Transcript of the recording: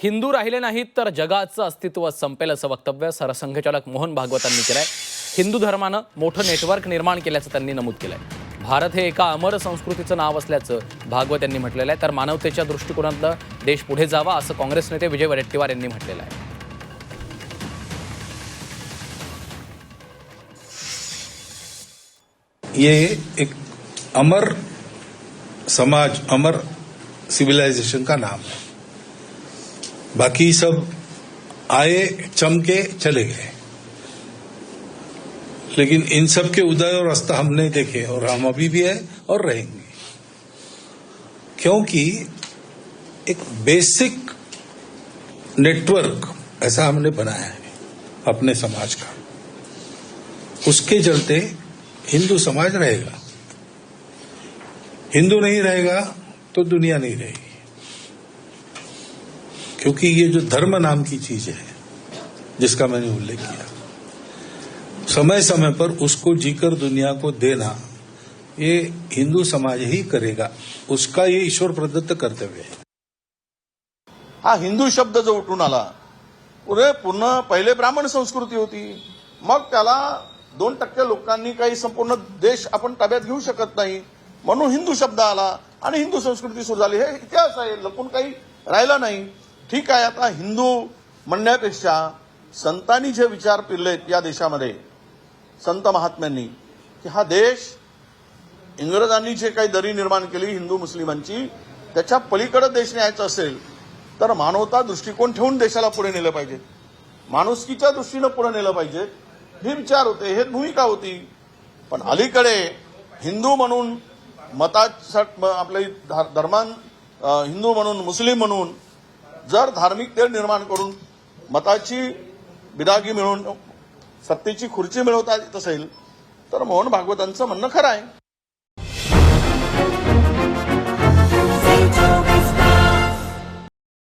हिंदू राहिले नाहीत तर जगाचं अस्तित्व संपेल असं वक्तव्य सरसंघचालक मोहन भागवतांनी केलंय। हिंदू धर्मानं मोठं नेटवर्क निर्माण केल्याचं त्यांनी नमूद केलंय। भारत हे एका अमर संस्कृतीचं नाव असल्याचं भागवत यांनी म्हटलेलं आहे। तर मानवतेच्या दृष्टिकोनातनं देश पुढे जावा असं काँग्रेस नेते विजय वडेट्टीवार यांनी म्हटलेलं आहे। ये एक अमर समाज, अमर सिविलाइजेशन का नाम है। बाकी सब आए, चमके, चले गए, लेकिन इन सब के उदय और अस्त हम नहीं देखे और हम अभी भी है और रहेंगे, क्योंकि एक बेसिक नेटवर्क ऐसा हमने बनाया है अपने समाज का। उसके चलते हिंदू समाज रहेगा। हिंदू नहीं रहेगा तो दुनिया नहीं रहेगी, क्योंकि ये जो धर्म नाम की चीज है जिसका मैंने उल्लेख किया, समय समय पर उसको जीकर दुनिया को देना ये हिंदू समाज ही करेगा। उसका ये ईश्वर प्रदत्त कर्तव्य है। हा हिंदू शब्द जो उठून आला, पूर्ण पहिले ब्राह्मण संस्कृती होती, मग त्याला 2% लोकांनी काही संपूर्ण देश आपण ताब्यात घेऊ शकत नाही म्हणून हिंदू शब्द आला आणि हिंदू संस्कृती सुरू झाली। हे इतिहास आहे, लपून काही राहिला नाही। ठीक आहे, आता हिंदू म्हणण्यापेक्षा संतांनी जे विचार पिरलेत या देशामध्ये, संत महात्म्यांनी, की हा देश इंग्रजांनी जे काही दरी निर्माण केली हिंदू मुस्लिमांची, त्याच्या पलीकडे देश न्यायचा असेल तर मानवता दृष्टिकोन ठेवून देशाला पुढे नेलं पाहिजे, माणुसकीच्या दृष्टीनं पुढे नेलं पाहिजे, हे विचार होते, हे भूमिका होती। पण अलीकडे हिंदू म्हणून मतासाठी आपले धर्मान, हिंदू म्हणून मुस्लिम म्हणून जर धार्मिक तेढ निर्माण करून मताची बिदागी मिळवून सत्तेची खुर्ची मिळवता येत असेल तर मोहन भागवतांचं म्हणणं खरं आहे।